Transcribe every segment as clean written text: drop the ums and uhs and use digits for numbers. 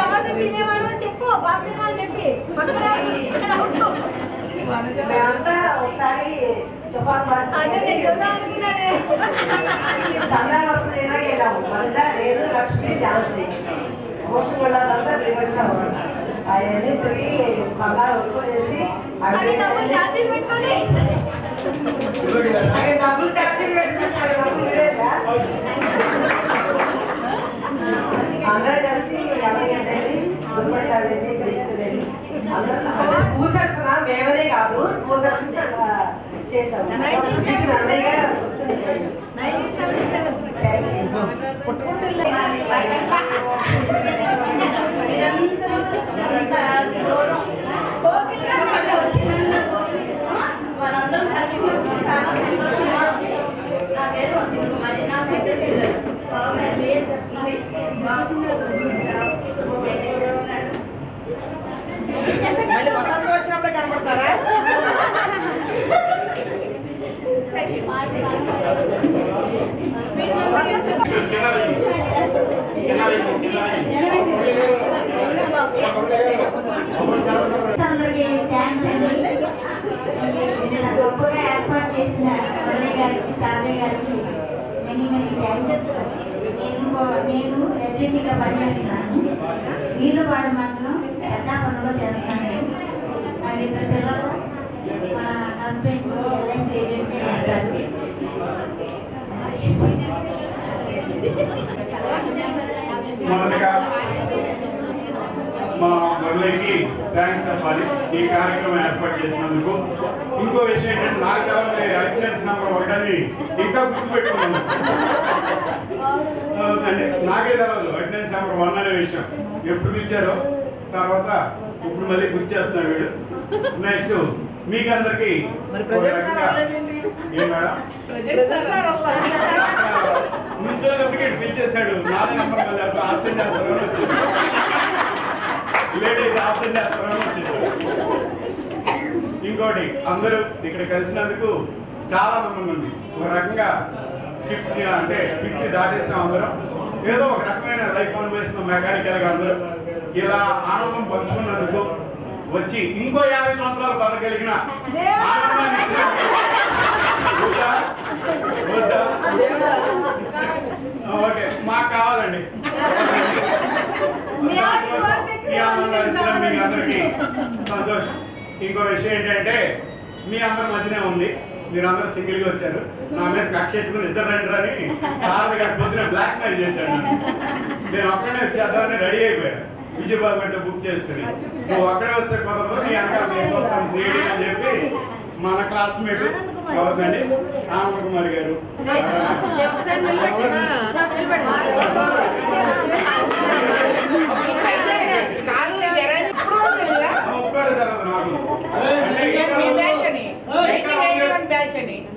ఎవరిని తినేవాడు చెప్పు బాగా చెప్పి మేమంతా ఒకసారి చందాలు వస్తుంది వెళ్ళాము మనజ నేను లక్ష్మి ఝాన్సీ మోషన్ వెళ్ళాలంతా తిరిగి వచ్చాము అవన్నీ తిరిగి చందాలు వసూలు చేసి డబ్బులు ఛార్జీలు పెట్టిన డబ్బులు లేదా అందరూ కలిసి ఎవరి వెళ్ళి దుర్పట్టి అవన్నీ తీసుకుని అందరూ అంటే స్కూల్ తరఫున మేమనే కాదు స్కూల్ తరఫున చేసాము వాళ్ళందరం కలిసి చాలా నా పేరు వసంత కుమారి నా పేరు మళ్ళీ వసంతం వచ్చినప్పుడే కనపడతారా అందరికీ థ్యాంక్స్ అండి గొప్పగా ఏర్పాటు చేసిన వల్లి గారికి సారథి గారికి మెనీ థ్యాంక్స్. నేను ఎడ్జిటీగా పనిచేస్తున్నాను. వీలుపాడు మండలం పెద్దాపురంలో చేస్తాను. మా ఇద్దరు పిల్లలు మా హస్బెండ్ ఎల్ఐసి ఏజెంట్గా చేస్తారు. మొదటగా మా మురళికి థ్యాంక్స్ చెప్పాలి ఈ కార్యక్రమం ఏర్పాటు చేసినందుకు. ఇంకో విషయం ఏంటంటే నాకు తెలవని అటెండెన్స్ నెంబర్ ఒకటని ఇంకా గుర్తుపెట్టుకున్నాను. నాకే తెలవదు అటెండెన్స్ నెంబర్ 1 అనే విషయం. ఎప్పుడు పిలిచారో తర్వాత ఇప్పుడు మళ్ళీ గుర్తు చేస్తున్నాడు వీడు. నెక్స్ట్ మీకు అందరికి ఏం మేడం ముంచేటప్పటికి పిలిచేశాడు. 4 నెంబర్ మళ్ళీ ఆబ్సెంట్ చేస్తారని వచ్చేసి లేడీస్ ఆబ్సెంట్ చేస్తారని వచ్చేసి. ఇంకోటి అందరూ ఇక్కడ కలిసినందుకు చాలా ఆనందంగా ఉంది. ఒక రకంగా 50 దాటేస్తాం అందరం. ఏదో ఒక రకమైన లైఫ్ అనుభవిస్తున్నాం మెకానికల్గా అందరూ. ఇలా ఆనందం పంచుకున్నందుకు వచ్చి ఇంకో 50 సంవత్సరాలు బతకగలిగిన ఓకే మాకు కావాలండి. మీ ఆనందాలు ఇచ్చిన మీకు అందరికీ సంతోషం. ఇంకో విషయం ఏంటంటే మీ అందరి మధ్యనే ఉంది. మీరందరూ సింగిల్గా వచ్చారు. నా మీద కక్ష ఎట్టుకుని ఇద్దరు రండి అని సార్ గారి పొద్దున బ్లాక్ మెయిల్ చేశాను. నేను ఒక్కడే వచ్చేద్దామని రెడీ అయిపోయాను. విజయబాబు అంటే బుక్ చేసుకుని నువ్వు అక్కడే వస్తే కుదరదు నీ వెనకాల తీసుకొస్తాను సీడీ అని చెప్పి మన క్లాస్మేట్ అవునండి ఆనంద కుమార్ గారు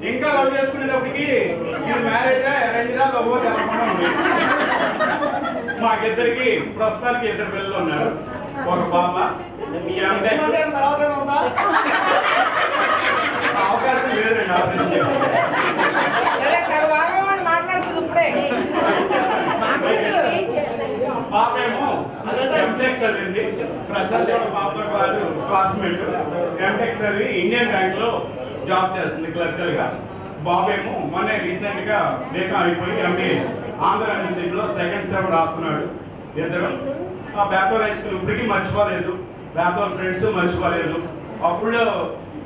ఇంకా లవ్ చేసుకునేటప్పటికి ఇది మ్యారేజా అరేంజ్రా లవ్ తెలకుండా ఉంది. మాకిద్దరికి ప్రస్తుతానికి 2 పిల్లలు ఉన్నారు. ఒక బాబ అవకాశం లేదండి. పాప ఏమో ఎంటెక్ చదివింది. ప్రసాద్ పాపతో పాటు క్లాస్మేట్ ఎంటెక్ చదివి ఇండియన్ బ్యాంక్ లో జాబ్ చేస్తుంది క్లర్కల్ గా. బాబేమో మొన్న రీసెంట్ గా బీకాం అయిపోయి ఎంబీఏ ఆంధ్ర యూనివర్సిటీలో 2nd సెమ్ రాస్తున్నాడు. ఇద్దరు ఆ బేపర్ హై స్కూల్ ఇప్పటికీ మర్చిపోలేదు. బేపర్ ఫ్రెండ్స్ మర్చిపోలేదు. అప్పుడు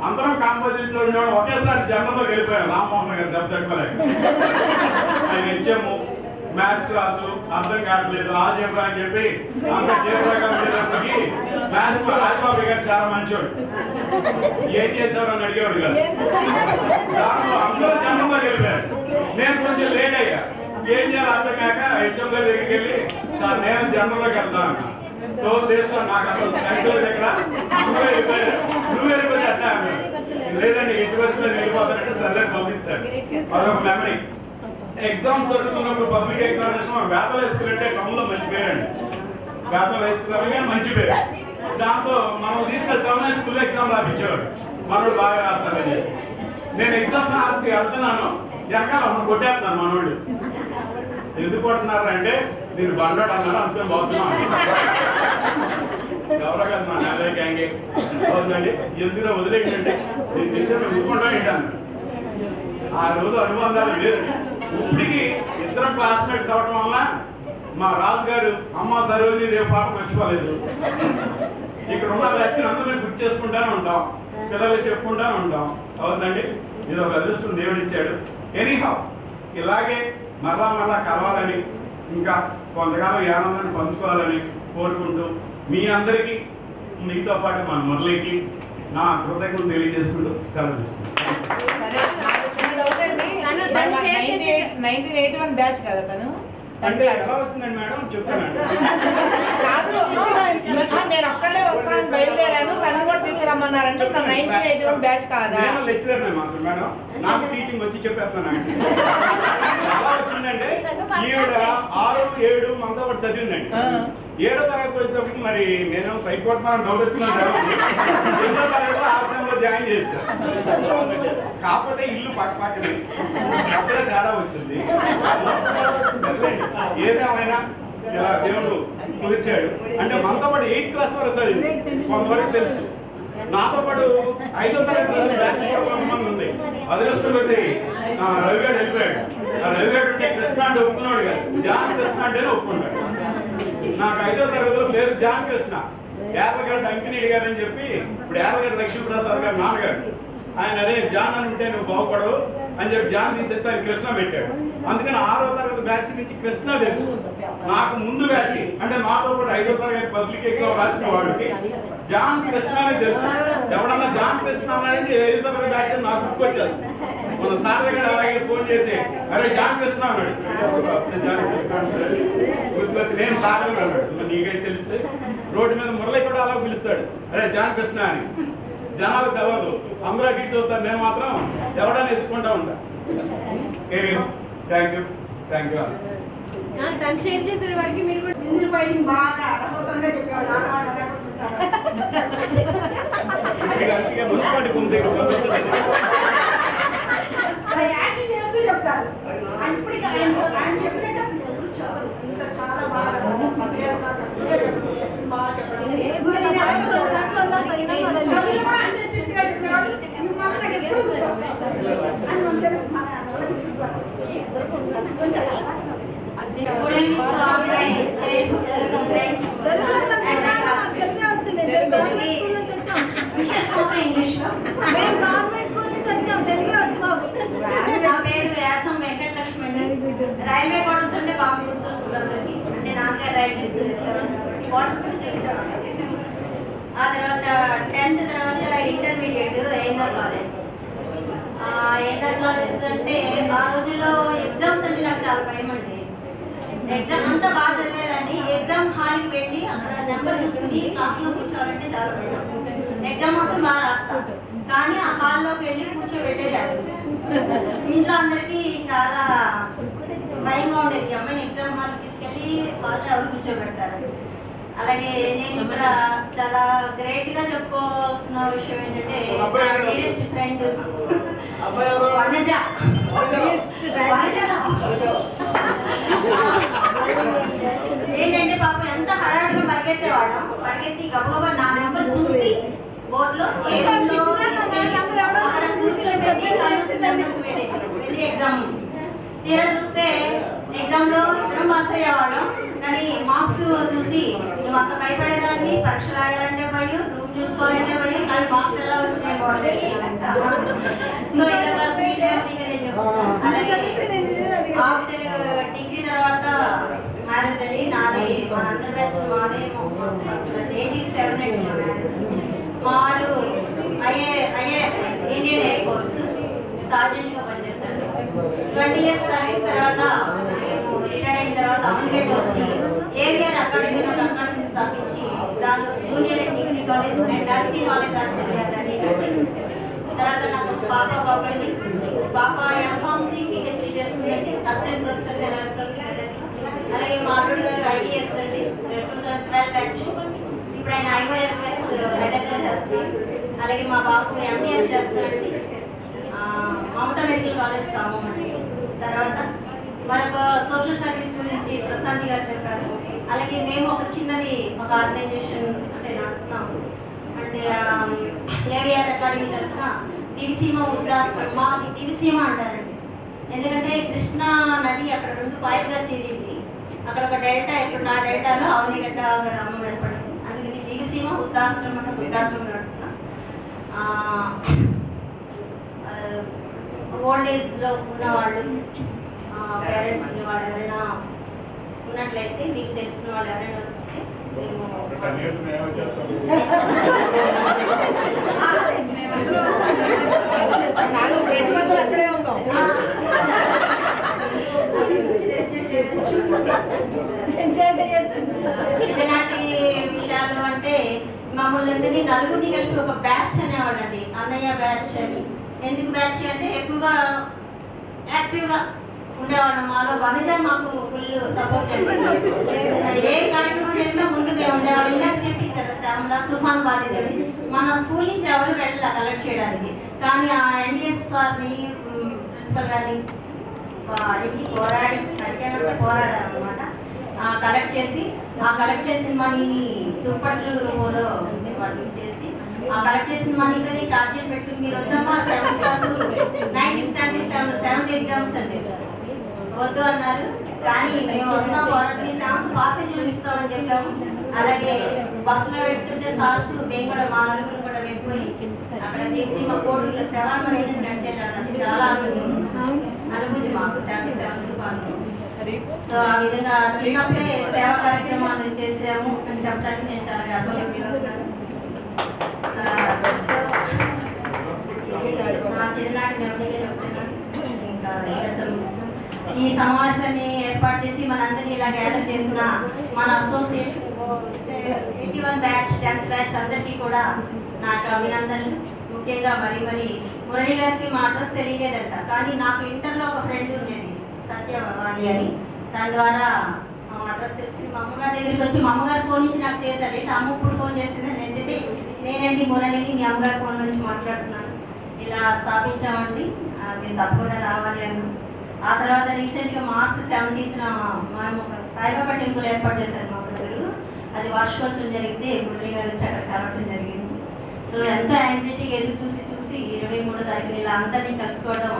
అందరం కాంపోజిట్ లో ఉండేవాడు. ఒకేసారి జనరల్లోకి వెళ్ళిపోయాం. రామ్మోహన్ గారు దెబ్బ తక్కువలేదు. ఆయన ఇచ్చాము మ్యాథ్స్ క్లాసు అర్థం కావట్లేదు ఆల్జీబ్రా అని చెప్పి అంత జీబ్రాగా ఉండేటప్పటికి మ్యాథ్స్ రాజబాబు గారు చాలా మంచోడు. ఏం చేశారు అని అడిగేవాడు కదా. దాంట్లో అందరూ జనరల్లోకి వెళ్ళిపోయారు. నేను కొంచెం లేట్ అయ్యా. ఏం చేయాలి అర్థం కాక హెచ్ఎం గారి దగ్గరికి వెళ్ళి సార్ నేను జనరల్లోకి వెళ్తాను తోలు తీస్తాను. నాకు అసలు స్ట్రెంత్ లేదు ఇక్కడ. నువ్వు వెళ్ళిపోతే అట్లా లేదండి ఎట్టి వరుసలో వెళ్ళిపోతానంటే సర్లే పంపిస్తాడు. అదొక మెమరీ. ఎగ్జామ్స్ జరుగుతున్నప్పుడు పబ్లిక్ ఎగ్జామినేషన్ వేతలు వేసుకున్నట్టే టౌన్లో మంచి పేరండి. వేతలు వేసుకున్నట్టుగా మంచి పేరు. దాంతో మనం తీసుకెళ్తామని స్కూల్ ఎగ్జామ్ రాపించేవాడు, మనోడు బాగా రాస్తారని. నేను ఎగ్జామ్స్ రాసి వెళ్తున్నాను, వెనకాల మనం కొట్టేస్తున్నాను మనోళ్ళు. ఎందుకు కొడుతున్నారు అంటే నేను బండోడు అన్నారు, అందుకే పోతున్నాను. ఎవరో కదా మా నేల గ్యాంగే అవుతుందండి, ఎందుకు వదిలేయండి, నేను తెలిసి ఒప్పుకుంటా ఏంటాను. ఆ రోజు అనుబంధాలు లేదు. ఇప్పటికి ఇద్దరం క్లాస్మేట్స్ అవడం వల్ల మా రాజు గారు అమ్మ సరోజిని రేపు పాప మర్చిపోలేదు. ఇక్కడ ఉన్న వ్యాక్సిన్ అందరూ మేము గుర్తు చేసుకుంటానే ఉంటాం, పిల్లలు చెప్పుకుంటానే ఉంటాం. అవుతుందండి, ఇది ఒక అదృష్టం దేవుడు ఇచ్చాడు. ఎనీహౌ ఇలాగే మరలా కలవాలని, ఇంకా కొంతకాలం ఈ ఆనందాన్ని పంచుకోవాలని కోరుకుంటూ మీ అందరికీ, మీతో పాటు మన మురళికి నా కృతజ్ఞతలు తెలియజేసుకుంటూ సెలవు తీసుకుంటాను. 1981 బ్యాచ్ కదా తను. అంటే ఎలా వచ్చిందండి మేడం చెప్తానండి. నేను ఒక్కళ్ళే వస్తాను బయలుదేరాను, తను కూడా తీసుకురమ్మన్నారంటే 1981 బ్యాచ్ కాదా? నేను లెక్చరర్ మాత్రం మేడం, నాకు టీచింగ్ వచ్చి చెప్పేస్తాను. ఎలా వచ్చిందంటే ఈవిడ 6, 7 మనతో పాటు చదివిందండి. 7వ తరగతి వచ్చేటప్పటికి మరి నేను సైట్ కొట్టాను డౌట్ వచ్చిందని 8వ తరగతిలో ఆశ్రమంలో జాయిన్ చేశాను. కాకపోతే ఇల్లు పక్కనే, అప్పుడే తేడా వచ్చింది. ఏదేమైనా ఇలా దేవుడు కుదిర్చాడు. అంటే మనతో పాటు 8th క్లాస్ వరకు చదివింది, కొంతవరకు తెలుసు. నాతో పాటు 5వ తరగతి బ్యాచ్ మంది ఉంది. అదృష్టం కొద్ది రవిగాడు వెళ్ళిపోయాడు. ఆ రవిగాడు అంటే కృష్ణ అంటే ఒప్పుకున్నాడు కాదు, జాన్ కృష్ణ అంటేనే ఒప్పుకుంటాడు. నాకు 5వ తరగతిలో పేరు జాన్ కృష్ణ. యార్లగడ్డ అంకినీడి గారు అని చెప్పి, ఇప్పుడు యార్లగడ్డ లక్ష్మీప్రసాద్ గారు నాన్నగారు, ఆయన అరే జాన్ అని ఉంటే నువ్వు బాగుపడవు అని చెప్పి జాన్ తీసేసి ఆయన కృష్ణ పెట్టాడు. అందుకని 6వ తరగతి బ్యాచ్ నుంచి కృష్ణ తెలుసు. నాకు ముందు బ్యాచ్ అంటే నాతో పాటు 5వ తరగతి పబ్లిక్ ఎగ్జామ్ రాసిన వాడికి జాన్ కృష్ణ అని తెలుసు. ఎవడన్నా జాన్ కృష్ణ అన్నాడంటే 5వ తరగతి బ్యాచ్ అని నాకు గుర్తుకొచ్చేస్తుంది. మన సార్ దగ్గర అలాగే ఫోన్ చేసి అరే జాన్ కృష్ణ అన్నాడు. జాన్ కృష్ణ గుర్తుకొచ్చి నేను సార్ అన్నాడు, నీకైతే తెలుసు. రోడ్డు మీద మురళి కూడా అలా పిలుస్తాడు, అరే జాన్ కృష్ణ అని. జనాలు తెలవదు, అందరూ అటు చూస్తారు, నేను మాత్రం ఎవడన్నా ఎత్తుకుంటా ఉంటా. Thank you. తను షేర్ చేసే వరకు మీరు కూడా బిందులు ఫైటింగ్ బాగా అసోతంగా చెప్పేవాడు. మున్సిపాలిటీ పొందే యాక్షన్ చేస్తూ చెప్తారు. ఇప్పటికీ ఆయన చెప్పినట్టు అసలు ఇంకా చాలా బాగా బాగా చెప్పడం. నా పేరు వ్యాసం వెంకటలక్ష్మి అండి. రైల్వే క్వార్టర్స్ అంటే బాగా గుర్తొస్తుంది అందరికి. అంటే నాన్నగారు రైల్వే స్కూల్ చేస్తారు, క్వార్టర్స్ తెచ్చారు. ఆ తర్వాత 10th తర్వాత intermediate ANR college. ANR college అంటే ఆ రోజుల్లో ఎగ్జామ్స్ అంటే నాకు చాలా భయం అండి. ఎగ్జామ్ అంతా బాగా చదివేదాన్ని. ఎగ్జామ్ హాల్కి వెళ్ళి అక్కడ నెంబర్ చూసుకుని క్లాస్లో కూర్చోవాలంటే చాలా భయం. ఎగ్జామ్ మాత్రం బాగా రాస్తాను, కానీ ఆ హాల్లోకి వెళ్ళి కూర్చోబెట్టేదాన్ని. ఇంట్లో అందరికీ చాలా భయంగా ఉండేది, అమ్మాయిని ఎగ్జామ్ హాల్కి తీసుకెళ్ళి వాళ్ళు ఎవరు కూర్చోబెడతారు. అలాగే నేను ఇక్కడ చాలా గ్రేట్ గా చెప్పుకోవాల్సిన విషయం ఏంటంటే డీరెస్ట్ ఫ్రెండ్ వనజ. ఏంటంటే పాపం ఎంత హడాడుగా పరిగెత్తేవాడు. పరిగెత్తి గబగబా నా నెంబర్ చూసి బోర్డులో ఎగ్జామ్ తీరా చూస్తే ఎగ్జామ్ లో ఇద్దరం పాస్ అయ్యేవాళ్ళం. కానీ మార్క్స్ చూసి నువ్వు అంత భయపడేదాన్ని, పరీక్ష రాయాలంటే భయం, రూమ్ చూసుకోవాలంటే భయం, కానీ మార్క్స్ ఎలా వచ్చినాయి బాగుంటాయి. సో ఇలా స్వీట్ అలాగే ఆఫ్టర్ డిగ్రీ తర్వాత మ్యారేజ్ అండి. నాది మనందరి బ్యాచ్ మాదే 87 అండి మ్యారేజ్. మా వారు IAF Indian air force sergeant గా పనిచేశారు. 20 years సర్వీస్ తర్వాత మేము రిటైర్డ్ అయిన తర్వాత అమన్గేట్ వచ్చి ఏవిఆర్ అకాడమీలో అకాడమీ స్థాపించి దానిలో junior and degree college and nursing college అని తర్వాత నాకు పాప బాబండి. పాప ఎంఫార్మసీ పిహెచ్డీ చేస్తుందండి, అసిస్టెంట్ ప్రొఫెసర్ గా రాస్తుంది. అలాగే మా అల్లుడు గారు IAS అండి, 2012 బ్యాచ్. ఇప్పుడు ఆయన IOF మెదక్లో చేస్తున్నాను. అలాగే మా బాబు ఎంబీఎస్ చేస్తున్నాడండి, మమతా మెడికల్ కాలేజ్ ఖమ్మం అండి. తర్వాత మరొక సోషల్ సర్వీస్ గురించి ప్రశాంతి గారు చెప్పారు. అలాగే మేము ఒక చిన్నది ఒక ఆర్గనైజేషన్ అంటే నడుపుతున్నాము. అంటే ఏవిఆర్ అకాడమీ తరఫున దివిసీమ వృద్ధాశ్రమం, మాది దివిసీమ అంటారండి. ఎందుకంటే కృష్ణా నది అక్కడ 2 పాయలుగా చేరింది. అక్కడ ఒక డెల్టా, ఇప్పుడు నా డెల్టాలో అవనిగడ్డ గ్రామం ఏర్పడింది. అందుకని దివిసీమ వృద్ధాశ్రమం అంటే వృద్ధాశ్రమం నడుపుతాం. ఓల్డ్ ఏజ్లో ఉన్న వాళ్ళు, పేరెంట్స్ వాళ్ళు ఎవరైనా ఉన్నట్లయితే, మీకు తెలిసిన వాళ్ళు ఎవరైనా వస్తే మేము అక్కడే ఉందాం. చిన్ననాటి విషయాలు అంటే మమ్మల్ని అందరినీ నలుగురిని కలిపి ఒక బ్యాచ్ అనేవాళ్ళండి, అన్నయ్య బ్యాచ్ అని. ఎందుకు బ్యాచ్ అంటే ఎక్కువగా యాక్టివ్గా ఉండేవాళ్ళం. మాలో వనజ మాకు ఫుల్ సపోర్ట్ అండి. ఏ కార్యక్రమం జరిగినా ముందు మేము ఉండేవాళ్ళం. ఇందాక చెప్పింది కదా శ్యామల, తుఫాన్ బాధితుడి మన స్కూల్ నుంచి ఎవరు వెళ్ళాల కలెక్ట్ చేయడానికి. కానీ ఆ ఎన్డిఎస్ సార్ని, ప్రిన్సిపల్ గారిని అడిగి పోరాడారు అనమాట. కలెక్ట్ చేసి ఆ కలెక్ట్ చేసిన మనీని దుప్పట్లు రూపంలో వాళ్ళు చేసి, ఆ కలెక్ట్ చేసిన మనీతోని ఛార్జీలు పెట్టుకుని మీరు వద్దమ్మా 7th క్లాస్ 1977 7th ఎగ్జామ్స్ అండి వద్దు అన్నారు. కానీ మేము వస్తాం పోరాటం, 7th పాసే చూపిస్తామని చెప్పాము. అలాగే బస్సులో పెట్టుకుంటే సార్స్ మేము కూడా మా నలుగురు కూడా వెళ్ళిపోయి అక్కడ తీసి మా కోడూరులో 7 మంది నడిచేటాడు. అది చాలా అనుభూతి మాకు 77th పాలు. సో ఆ విధంగా చిన్నప్పుడే సేవా కార్యక్రమాలు చేసాము అని చెప్పడానికి నేను చాలా గర్వంగా ఫీల్ అవుతున్నాను. నా చిన్ననాటి మెమరీగా చెప్తున్నాను. ఇంకా ఇదంతా ముగిస్తున్నాను. ఈ సమావేశాన్ని ఏర్పాటు చేసి మనందరినీ ఇలా గ్యాదర్ చేసిన మన అసోసియేషన్ 81 బ్యాచ్ 10th బ్యాచ్ అందరికీ కూడా నాకు అభినందనలు. ముఖ్యంగా మరి మురళి గారికి మా అడ్రస్ తెలియలేదంట, కానీ నాకు ఇంటర్లో ఒక ఫ్రెండ్ ఉండేది సత్యవాణి అని. దాని ద్వారా మా అడ్రస్ తెలుసుకుని మా అమ్మగారి దగ్గరికి వచ్చి మా అమ్మగారు ఫోన్ నుంచి నాకు చేశారు. ఏంటి అమ్మ ఇప్పుడు ఫోన్ చేసిందని ఎంతితే నేనండి మురళిని మీ అమ్మగారి ఫోన్ నుంచి మాట్లాడుతున్నాను, ఇలా స్థాపించామండి, మీరు తప్పకుండా రావాలి అని. ఆ తర్వాత రీసెంట్గా March 17th మేము ఒక సాయిబాబా టెంపుల్ ఏర్పాటు చేశారు మా బ్రదరు. అది వార్షికోత్సవం జరిగితే మురళి గారు వచ్చి అక్కడ కలవడం జరిగింది. సో ఎంతో యాంగ్జైటీగా ఎదురు చూసి 23వ తారీఖున ఇలా అందరినీ కలుసుకోవడం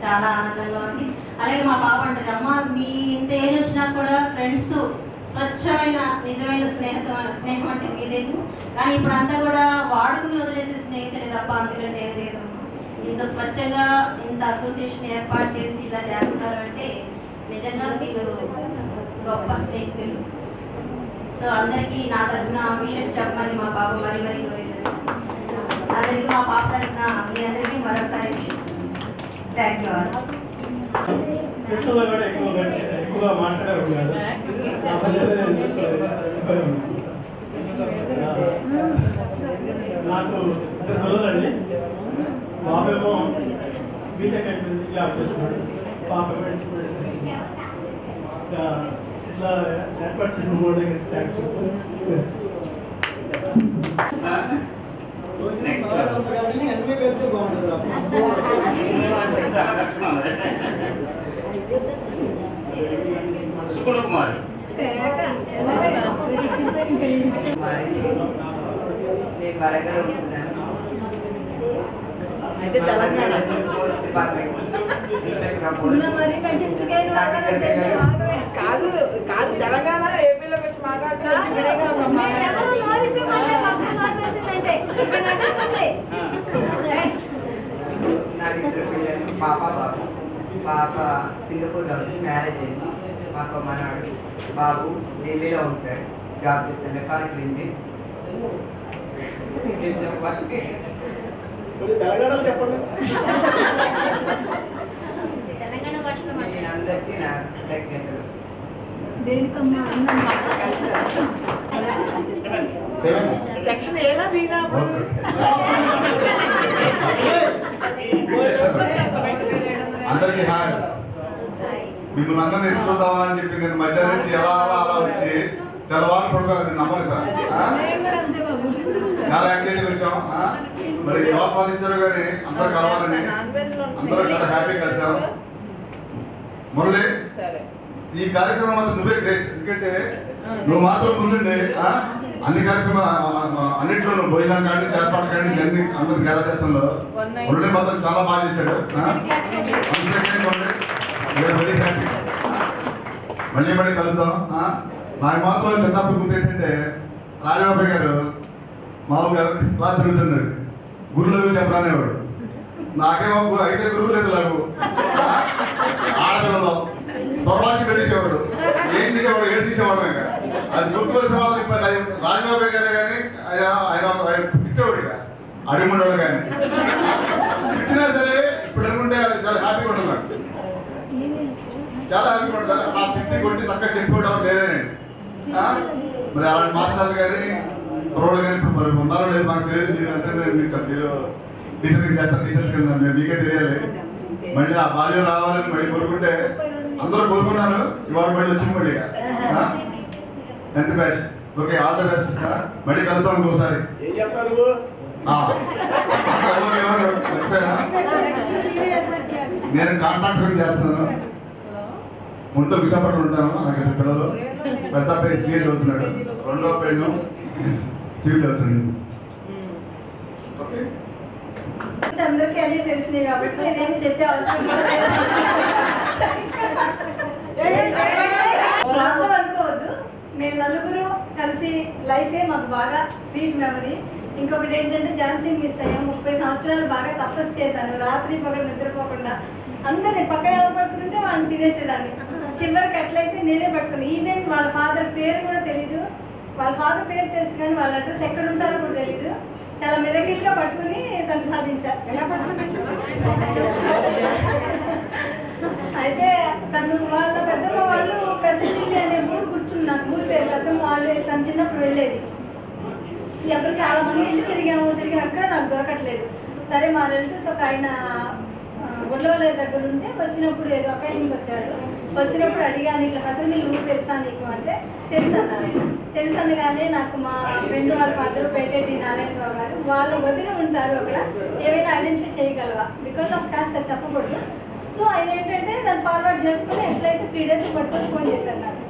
చాలా ఆనందంగా ఉంది. అలాగే మా పాప అంటది, అమ్మ మీ ఇంత ఏజ్ వచ్చినా కూడా ఫ్రెండ్స్ స్వచ్ఛమైన నిజమైన స్నేహం అంటే మీదేను, కానీ ఇప్పుడు అంతా కూడా వాడుకుని వదిలేసే స్నేహితులే తప్ప అందుకంటే ఏం లేదు. ఇంత స్వచ్ఛంగా ఇంత అసోసియేషన్ ఏర్పాటు చేసి ఇలా చేస్తున్నారు అంటే నిజంగా మీరు గొప్ప స్నేహితులు. సో అందరికీ నా తరఫున విషెస్ చెప్పమని మా పాప మరీ కోరింది. అందరికీ మా పాప తరఫున మీ అందరికీ మరొకసారి విషెస్. Thank you. కృష్ణలో కూడా ఎక్కువగా మాట్లాడేవాడు కాదు. నాకు 2 రోజులండి. బాబేమో బీటెక్ అయిపోయింది, జాబ్ చేస్తున్నాడు. పాప ఇట్లా ఏర్పాటు చేసిన 3 దగ్గర థ్యాంక్స్. సుకుల్ కుమార్ నేను వరంగల్ ఉంటున్నాను. అయితే తెలంగాణ పోస్ట్ డిపార్ట్మెంట్ కాదు కాదు తెలంగాణ ఏపీలోకి వచ్చి నాకు 2 పిల్లలు, పాప బాబు. పాప సింగపూర్లో ఉంటుంది, మ్యారేజ్ అయింది. మాకు మనవాడు బాబు ఢిల్లీలో ఉంటాడు, జాబ్ చేస్తాడు, మెకానికల్ ఇంజనీర్. తెలంగాణలో చెప్పండి. తెలంగాణ భాషలో అందరికీ నా కృతజ్ఞతలు. సెక్షన్ ఏనా బీనా అందరికీ హాయ్. మిమ్మల్ని అందరినీ ఎటు చూద్దామని చెప్పి నేను మధ్యాహ్నం నుంచి ఎలా అలా వచ్చి తెల్లవారు పడుకోవాలి. నమ్మరు సార్. చాలా యాక్టివిటీకి వచ్చాం. మరి ఎవరు పాటించారో కానీ అందరూ కలవాలని అందరూ చాలా హ్యాపీ కలిసాం. మురళి, ఈ కార్యక్రమం మాత్రం నువ్వే గ్రేట్. ఎందుకంటే నువ్వు మాత్రం ముందుండే అన్ని కార్యక్రమాలు అన్నింటిలో నువ్వు భోజనం కానీ ఏర్పాటు కానీ అన్ని అందరు గ్యాదర్ చేస్తాను. మురళి మాత్రం చాలా బాగా చేశాడు. Very happy. మళ్ళీ మళ్ళీ కలుద్దాం. నాకు మాత్రం చిన్నప్పుడు గుర్తు ఏంటంటే రాజబాబు గారు మామూలుగా క్లాస్ జరుగుతున్నాడు, గురువులు చెప్పడానేవాడు. నాకేమో అయితే గురువు లేదు నాకు. ఆడపిల్లలో తొడవాసి పెట్టేసేవాడు, ఏం చేసేవాడు, ఏడు చేసేవాడు. ఇంకా అది గుర్తుకొచ్చిన మాత్రం ఇప్పుడు రాజబాబు గారు కానీ ఆయన తిట్టేవాడు, ఇక అడిగమండేవాడు కానీ తిట్టినా సరే ఇప్పుడు అనుకుంటే అది చాలా హ్యాపీగా ఉంటుంది. నాకు చాలా హ్యాపీగా ఉంటుంది. ఆ తిట్టి కొట్టి చక్కగా చెప్పిపోవడం లేదేనండి. మరి అలాంటి మాస్టర్లు కానీ కుర్రోళ్ళు కానీ ఇప్పుడు మరి ఉన్నారో లేదు నాకు తెలియదు. మీరు అంతే మీరు టీచర్కి చేస్తారు, టీచర్ కింద మీకే తెలియాలి. మళ్ళీ ఆ బాల్యం రావాలని మళ్ళీ కోరుకుంటే అందరూ కోరుకున్నారు. ఇవాళ మళ్ళీ వచ్చింది మళ్ళీ 10th batch. Okay, all the best. మళ్ళీ కలుద్దాం ఇంకోసారి. నేను కాంట్రాక్టర్ చేస్తున్నాను, గుంటూరు విశాఖపట్నం ఉంటాను. నాకు ఇద్దరు పిల్లలు. పెద్ద అబ్బాయి సిఏ చదువుతున్నాడు, రెండో అబ్బాయి సివిల్ చదువుతున్నాడు. ఓకే, అందరికీ అన్ని తెలిసినాయి కాబట్టి నేనేమి చెప్పే అవసరం స్వార్థం అనుకోవద్దు. మేము నలుగురు కలిసి లైఫే మాకు బాగా స్వీట్ మెమరీ. ఇంకొకటి ఏంటంటే ఝాన్సీని మిస్ అయ్యాం. 30 సంవత్సరాలు బాగా తపస్సు చేశాను, రాత్రి పగలు నిద్రపోకుండా. అందరినీ పక్కన ఎవరు పట్టుకుంటే వాళ్ళని తినేసేదాన్ని. చివరికి అట్లయితే నేనే పట్టుకుని, ఈవెన్ వాళ్ళ ఫాదర్ పేరు కూడా తెలీదు. వాళ్ళ ఫాదర్ పేరు తెలుసు కానీ వాళ్ళ అడ్రస్ ఎక్కడ ఉంటారో కూడా తెలీదు. చాలా మిరకిల్ గా పట్టుకుని తను సాధించారు. అయితే తను వాళ్ళ పెద్దమ్మ వాళ్ళు పెసటిల్లి అనే ఊరు గుర్తుంది నాకు. ఊరి పేరు పెద్దమ్మ వాళ్ళు తను చిన్నప్పుడు వెళ్ళేది. అక్కడ చాలా మంది ఇల్లు తిరిగి అక్కడ నాకు దొరకట్లేదు. సరే మా రిలేటివ్స్ ఒక ఆయన గుడ్లవల్ల దగ్గర ఉంటే వచ్చినప్పుడు ఏదో అకేషన్కి వచ్చాడు. వచ్చినప్పుడు అడిగాను, ఇట్లా అసలు మీరు ఊరు తెలుసా నీకు అంటే తెలుసు అన్నారు. తెలుసు అనగానే నాకు మా ఫ్రెండ్ వాళ్ళ ఫాదర్ పేటెడ్డి నారాయణరావు గారు వాళ్ళ వదిలి ఉంటారు అక్కడ, ఏమైనా ఐడెంటిఫై చేయగలవా, బికాస్ ఆఫ్ కాస్ట్ అది చెప్పకూడదు. సో ఆయన ఏంటంటే దాన్ని ఫార్వర్డ్ చేసుకుని ఎట్లయితే 3 days పట్టుకొని ఫోన్ చేశాను నాకు.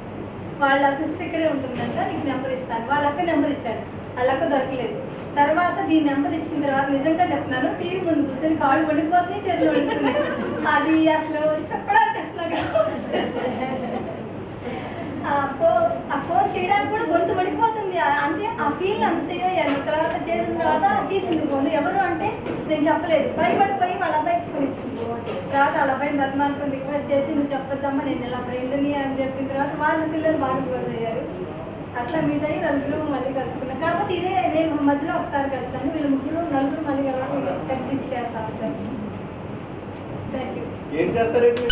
వాళ్ళ సిస్టర్ ఇక్కడే ఉంటుందంట, నీకు నెంబర్ ఇస్తాను. వాళ్ళ అక్క నెంబర్ ఇచ్చాడు, వాళ్ళ అక్క దొరకలేదు. తర్వాత దీని నెంబర్ ఇచ్చిన తర్వాత నిజంగా చెప్తున్నాను, టీవీ ముందు కూర్చొని కాళ్ళు పడిపోతుంది, చేతులు పడుతుంది. అది అసలు చెప్పడానికి అసలు ఆ ఫోన్ చేయడానికి కూడా గొంతు పడిపోతుంది. అంతే ఆ ఫీల్ అంతే. తర్వాత చేసిన తర్వాత తీసింది ఫోన్. ఎవరు అంటే నేను చెప్పలేదు, భయపడిపోయి వాళ్ళ అబ్బాయికి ఫోన్ ఇచ్చింది. తర్వాత వాళ్ళ అబ్బాయిని బతిమాలుకొని రిక్వెస్ట్ చేసి నువ్వు చెప్పొద్దమ్మా నేను ఇలా ఫ్రెండ్ని అని చెప్పిన తర్వాత వాళ్ళ పిల్లలు బాగా క్లోజ్ అయ్యారు. అట్లా మీట్ అయ్యి నలుగురు మళ్ళీ కలుసుకున్నాం. కాకపోతే ఇదే నేను మధ్యలో ఒకసారి కలిసాను, వీళ్ళు నలుగురు మళ్ళీ కలవడం కలిసి చేస్తా ఉంటాను. Thank you.